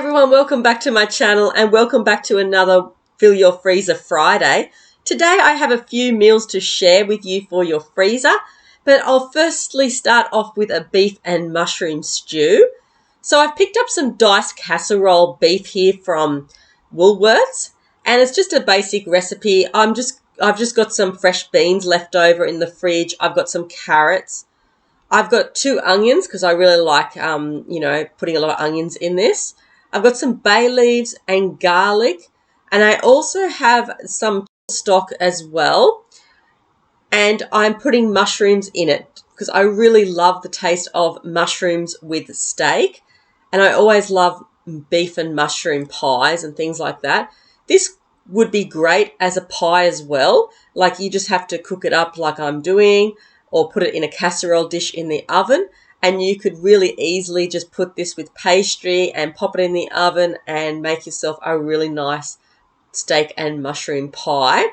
everyone, welcome back to my channel and welcome back to another Fill Your Freezer Friday. Today I have a few meals to share with you for your freezer, but I'll firstly start off with a beef and mushroom stew. So I've picked up some diced casserole beef here from Woolworths, and it's just a basic recipe. I've just got some fresh beans left over in the fridge. I've got some carrots. I've got 2 onions because I really like, putting a lot of onions in this. I've got some bay leaves and garlic, and I also have some stock as well. And I'm putting mushrooms in it because I really love the taste of mushrooms with steak. And I always love beef and mushroom pies and things like that. This would be great as a pie as well. Like you just have to cook it up like I'm doing, or put it in a casserole dish in the oven, and you could really easily just put this with pastry and pop it in the oven and make yourself a really nice steak and mushroom pie.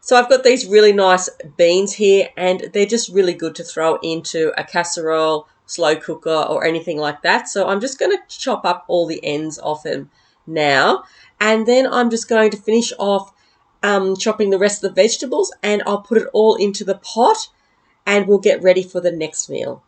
So I've got these really nice beans here, and they're just really good to throw into a casserole, slow cooker, or anything like that. So I'm just going to chop up all the ends off them now, and then I'm just going to finish off chopping the rest of the vegetables, and I'll put it all into the pot, and we'll get ready for the next meal.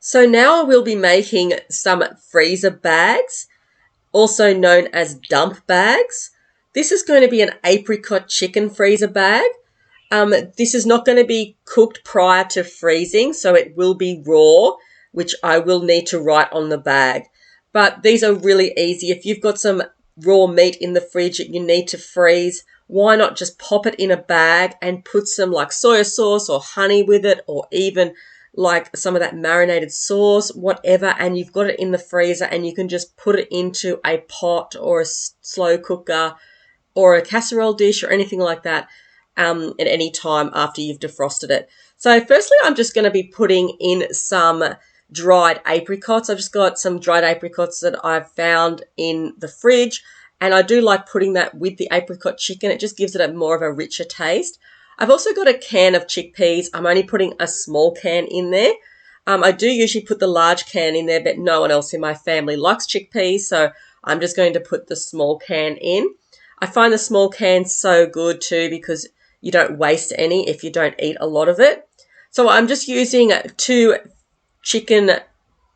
So now I will be making some freezer bags, also known as dump bags. This is going to be an apricot chicken freezer bag. This is not going to be cooked prior to freezing, so it will be raw, which I will need to write on the bag. But these are really easy. If you've got some raw meat in the fridge that you need to freeze, why not just pop it in a bag and put some like soy sauce or honey with it, or even like some of that marinated sauce, whatever, and you've got it in the freezer and you can just put it into a pot or a slow cooker or a casserole dish or anything like that at any time after you've defrosted it. So firstly, I'm just going to be putting in some dried apricots. I've just got some dried apricots that I've found in the fridge, and I do like putting that with the apricot chicken. It just gives it a more of a richer taste. I've also got a can of chickpeas. I'm only putting a small can in there. I do usually put the large can in there, but no one else in my family likes chickpeas, so I'm just going to put the small can in. I find the small can so good too because you don't waste any if you don't eat a lot of it. So I'm just using 2 chicken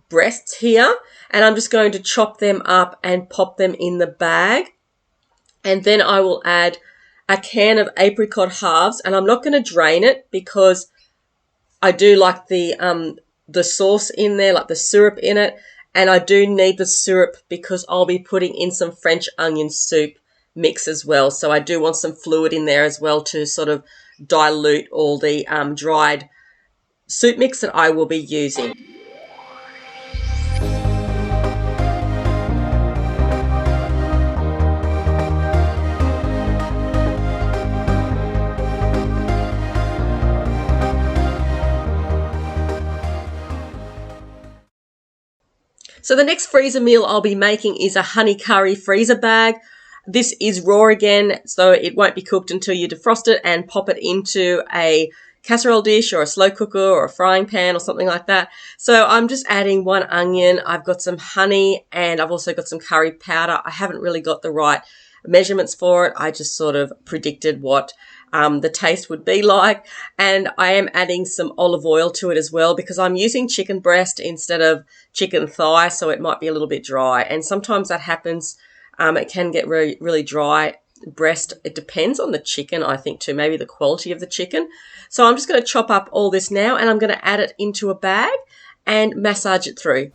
breasts here, and I'm just going to chop them up and pop them in the bag. And then I will add a can of apricot halves, and I'm not going to drain it because I do like the sauce in there, like the syrup in it, and I do need the syrup because I'll be putting in some French onion soup mix as well. So I do want some fluid in there as well to sort of dilute all the dried soup mix that I will be using. So the next freezer meal I'll be making is a honey curry freezer bag. This is raw again, so it won't be cooked until you defrost it and pop it into a casserole dish or a slow cooker or a frying pan or something like that. So I'm just adding 1 onion. I've got some honey and I've also got some curry powder. I haven't really got the right measurements for it. I just sort of predicted what the taste would be like, and I am adding some olive oil to it as well because I'm using chicken breast instead of chicken thigh, so it might be a little bit dry, and sometimes that happens. It can get really, really dry breast. It depends on the chicken, I think, too, maybe the quality of the chicken. So I'm just going to chop up all this now, and I'm going to add it into a bag and massage it through.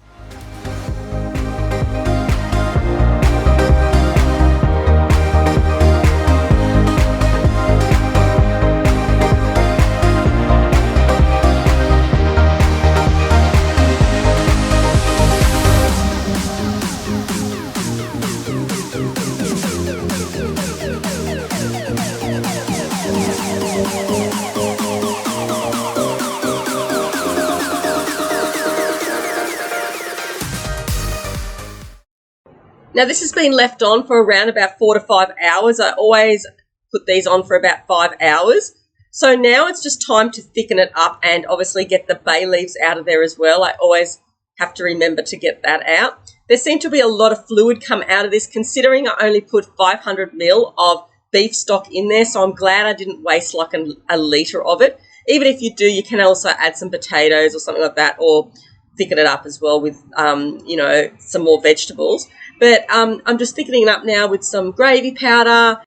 Now this has been left on for around about 4 to 5 hours. I always put these on for about 5 hours. So now it's just time to thicken it up and obviously get the bay leaves out of there as well. I always have to remember to get that out. There seemed to be a lot of fluid come out of this, considering I only put 500 ml of beef stock in there. So I'm glad I didn't waste like a litre of it. Even if you do, you can also add some potatoes or something like that, or thicken it up as well with, some more vegetables. But I'm just thickening it up now with some gravy powder.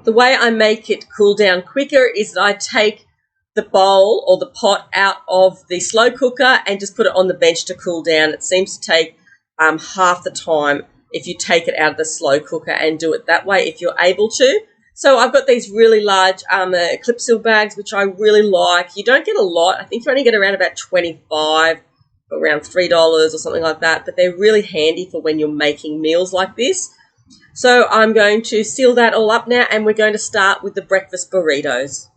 The way I make it cool down quicker is that I take the bowl or the pot out of the slow cooker and just put it on the bench to cool down. It seems to take half the time if you take it out of the slow cooker and do it that way if you're able to. So I've got these really large clip seal bags, which I really like. You don't get a lot. I think you only get around about 25, around $3 or something like that, but they're really handy for when you're making meals like this. So I'm going to seal that all up now, and we're going to start with the breakfast burritos.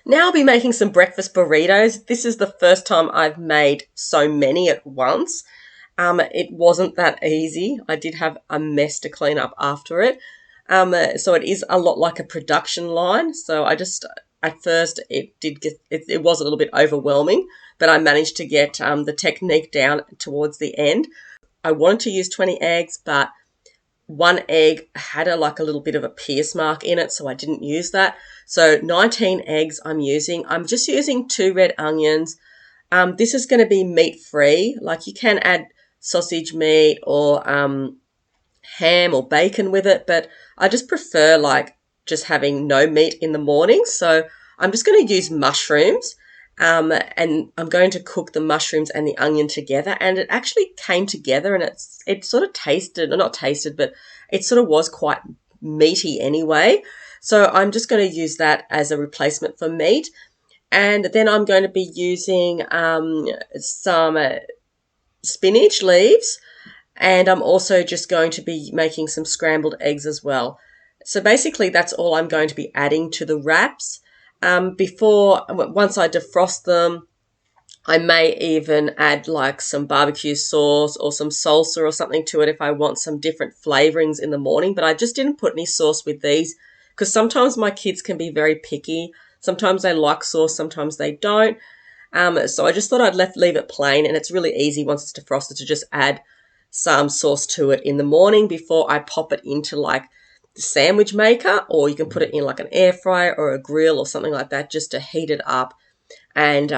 Now I'll be making some breakfast burritos. This is the first time I've made so many at once. It wasn't that easy. I did have a mess to clean up after it. So it is a lot like a production line. So at first it was a little bit overwhelming, but I managed to get the technique down towards the end. I wanted to use 20 eggs, but 1 egg had a little bit of a pierce mark in it, so I didn't use that. So 19 eggs I'm using. I'm just using 2 red onions, This is going to be meat free. Like you can add sausage meat or ham or bacon with it, but I just prefer like just having no meat in the morning. So I'm just going to use mushrooms, and I'm going to cook the mushrooms and the onion together. And it actually came together, and it sort of tasted, or not tasted, but it sort of was quite meaty anyway. So I'm just going to use that as a replacement for meat. And then I'm going to be using some spinach leaves, and I'm also just going to be making some scrambled eggs as well. So basically that's all I'm going to be adding to the wraps. Once I defrost them, I may even add like some barbecue sauce or some salsa or something to it if I want some different flavorings in the morning. But I just didn't put any sauce with these because sometimes my kids can be very picky. Sometimes they like sauce, sometimes they don't. So I just thought I'd leave it plain, and it's really easy once it's defrosted to just add some sauce to it in the morning before I pop it into like the sandwich maker, or you can put it in like an air fryer or a grill or something like that just to heat it up and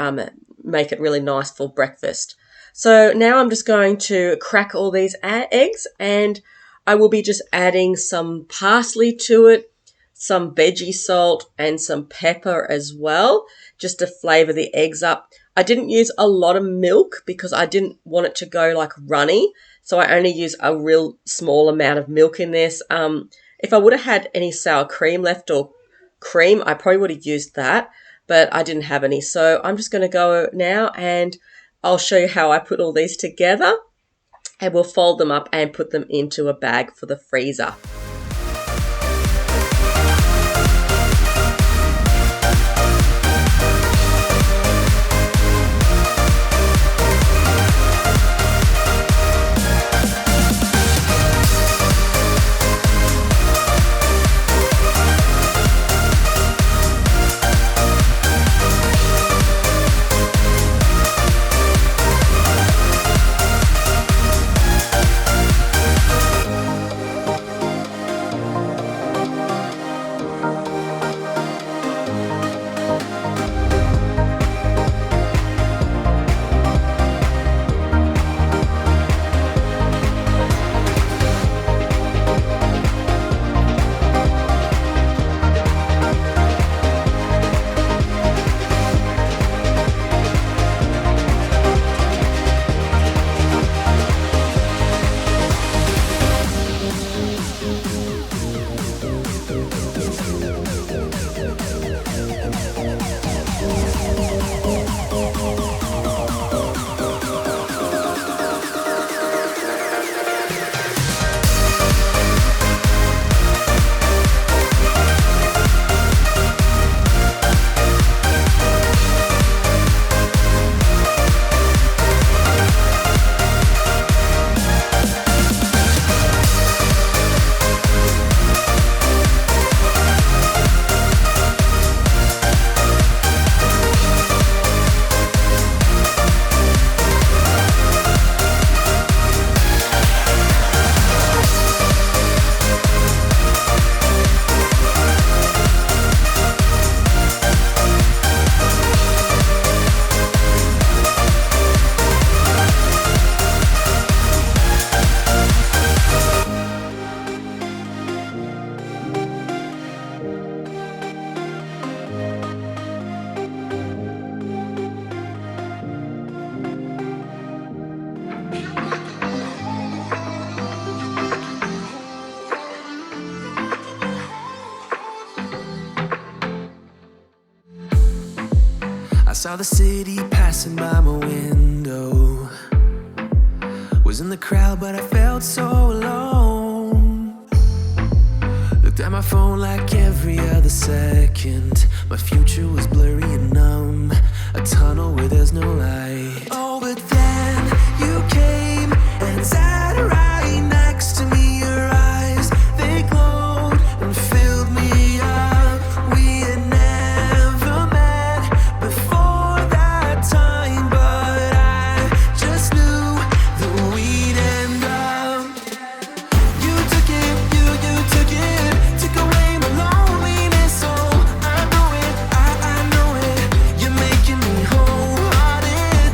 make it really nice for breakfast. So now I'm just going to crack all these eggs, and I will be just adding some parsley to it, some veggie salt and some pepper as well, just to flavour the eggs up. I didn't use a lot of milk because I didn't want it to go like runny, so I only use a real small amount of milk in this. If I would have had any sour cream left or cream, I probably would have used that, but I didn't have any. So I'm just going to go now and I'll show you how I put all these together, and we'll fold them up and put them into a bag for the freezer. Saw the city passing by my window. Was in the crowd, but I felt so alone. Looked at my phone like every other second. My future was blurry and numb, a tunnel where there's no light. Oh, but then you came and sat right next to me. Your eyes, they glowed and filled me up. We had never met before that time, but I just knew that we'd end up. You took it, you took it, took away my loneliness. Oh, I know it, I know it. You're making me wholehearted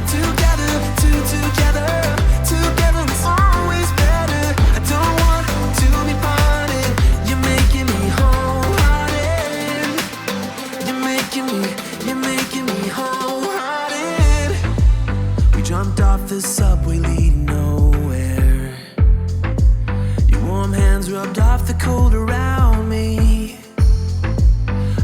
the subway leading nowhere. Your warm hands rubbed off the cold around me.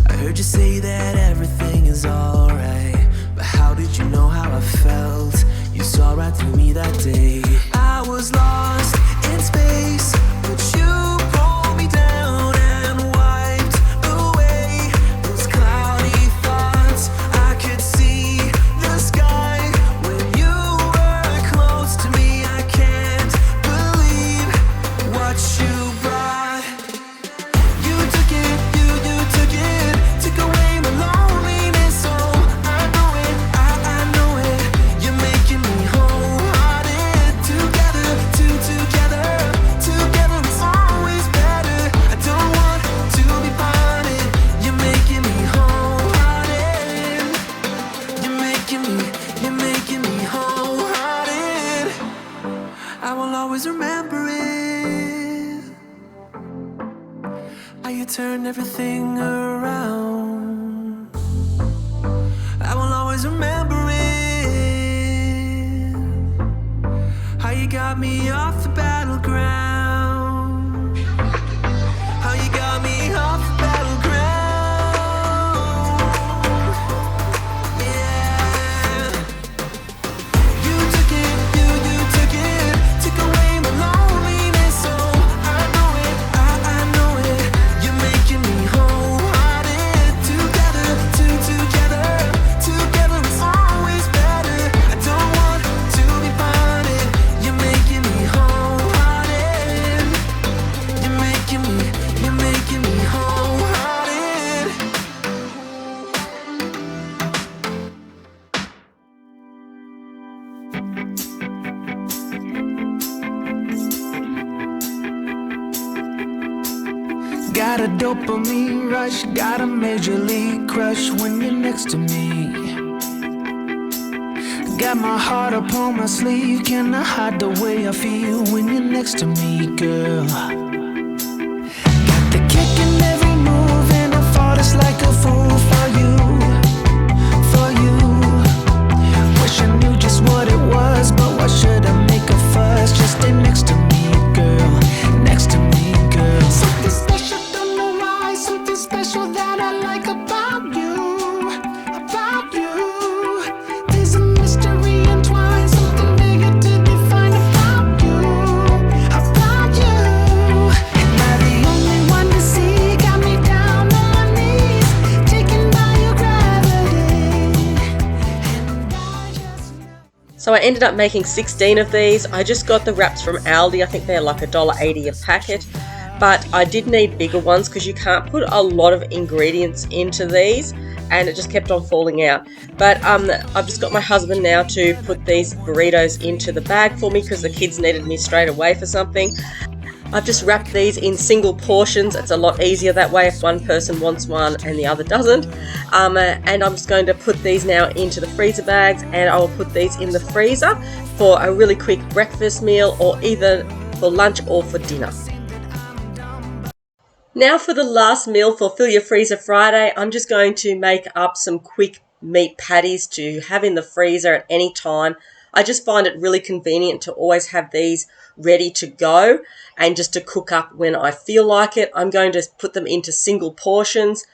I heard you say that everything is alright, but how did you know how I felt? You saw right through me that day. I was lost in space, but you pulled me down and wiped away those cloudy thoughts. I could see the sky when you were close to me. I can't believe what you brought. You took it, you took it, took away my loneliness. Oh, I know it, I know it. You're making me wholehearted. Together, together it's always better. I don't want to be parted. You're making me wholehearted. You're making me wholehearted. I will always remember it. How you turned everything around. I will always remember it. How you got me off the battleground. How you got me off the battleground. Yeah. You took it, you took it, took away my loneliness. Oh, I know it, I know it. You're making me wholehearted. Together, together it's always better. I don't want to be parted. You're making me wholehearted. You're making me wholehearted. Got a dopamine rush, got a major league crush when you're next to me. Got my heart upon my sleeve, can I hide the way I feel when you're next to me, girl? Got the kick in every move and I fought it's like a fool for you, for you. Wish I knew just what it was, but why should I make a fuss? Just stay next to me, girl, next to me, girl. Something special, don't know why, something special that I like about you, about you. There's a mystery entwined, something bigger to define about you, about you. Am I the only one to see? Got me down on my knees, taken by your gravity, and I just know. So I ended up making 16 of these. I just got the wraps from Aldi. I think they're like $1.80 a packet. But I did need bigger ones because you can't put a lot of ingredients into these, and it just kept on falling out. But I've just got my husband now to put these burritos into the bag for me because the kids needed me straight away for something. I've just wrapped these in single portions. It's a lot easier that way if one person wants one and the other doesn't. And I'm just going to put these now into the freezer bags, and I will put these in the freezer for a really quick breakfast meal, or either for lunch or for dinner. Now for the last meal for Fill Your Freezer Friday, I'm just going to make up some quick meat patties to have in the freezer at any time. I just find it really convenient to always have these ready to go and just to cook up when I feel like it. I'm going to put them into single portions.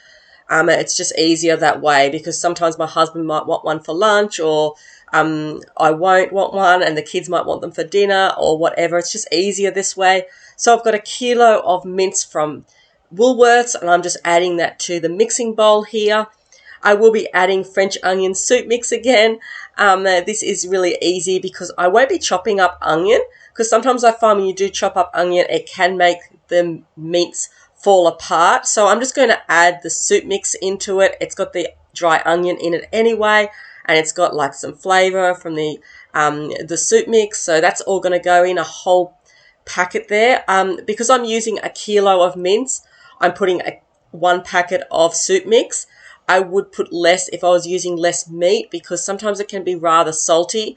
It's just easier that way because sometimes my husband might want one for lunch, or I won't want one and the kids might want them for dinner or whatever. It's just easier this way. So I've got 1 kilo of mince from Woolworths, and I'm just adding that to the mixing bowl here. I will be adding French onion soup mix again. This is really easy because I won't be chopping up onion, because sometimes I find when you do chop up onion, it can make the mince fall apart. So I'm just going to add the soup mix into it. It's got the dry onion in it anyway, and it's got like some flavour from the soup mix. So that's all going to go in a whole packet there. Because I'm using 1 kilo of mince, I'm putting 1 packet of soup mix. I would put less if I was using less meat because sometimes it can be rather salty.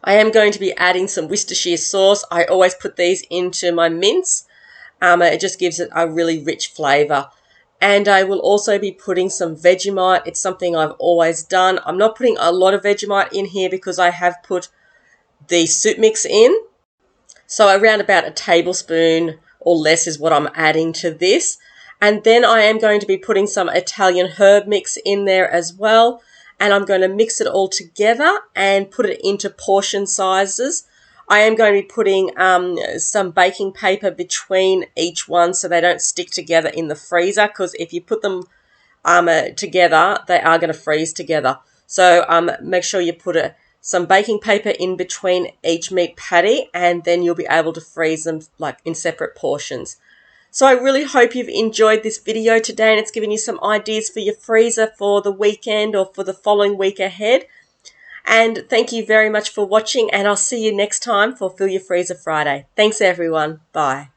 I am going to be adding some Worcestershire sauce. I always put these into my mince. It just gives it a really rich flavour. And I will also be putting some Vegemite. It's something I've always done. I'm not putting a lot of Vegemite in here because I have put the soup mix in. So around about a tablespoon or less is what I'm adding to this. And then I am going to be putting some Italian herb mix in there as well. And I'm going to mix it all together and put it into portion sizes. I am going to be putting some baking paper between each one so they don't stick together in the freezer, because if you put them together, they are going to freeze together. So make sure you put some baking paper in between each meat patty, and then you'll be able to freeze them like in separate portions. So I really hope you've enjoyed this video today and it's given you some ideas for your freezer for the weekend or for the following week ahead. And thank you very much for watching, and I'll see you next time for Fill Your Freezer Friday. Thanks everyone. Bye.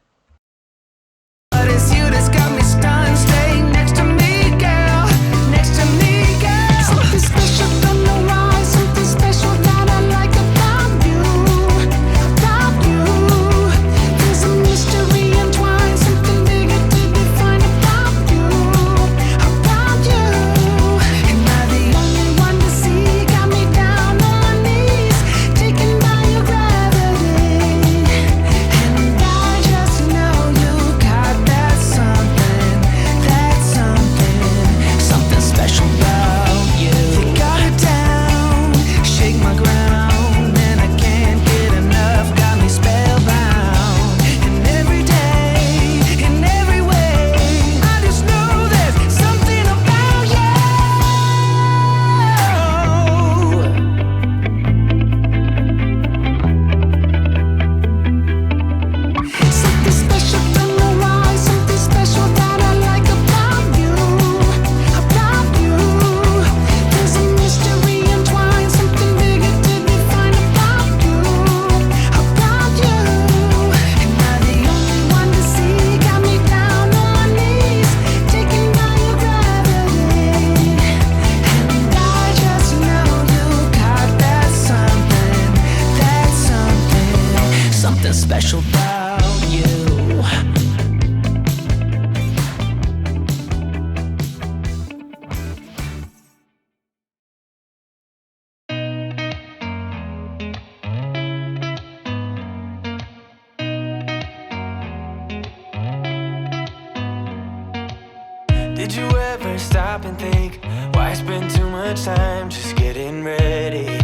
But it's you that's got me stunned. Stay next to me, girl. Next to me, girl. Something special from the rise. Something special that I like about you. About you. There's a mystery entwined. Something bigger to define about you. About you. Am I the only one to see? Got me down on my knees, taken by your gravity. And I just know you got that something special about you. You got it down, shake my ground, and I can't get enough. Got me spellbound. And every day, in every way, I just know there's something about you. Something special from the rise, something special that I like about you. About you. There's a mystery entwined, something bigger to define about you. About you. Am I the only one to see? Got me down on my knees, taken by your gravity. And I just know you got that something special about you. Did you ever stop and think, why spend too much time just getting ready?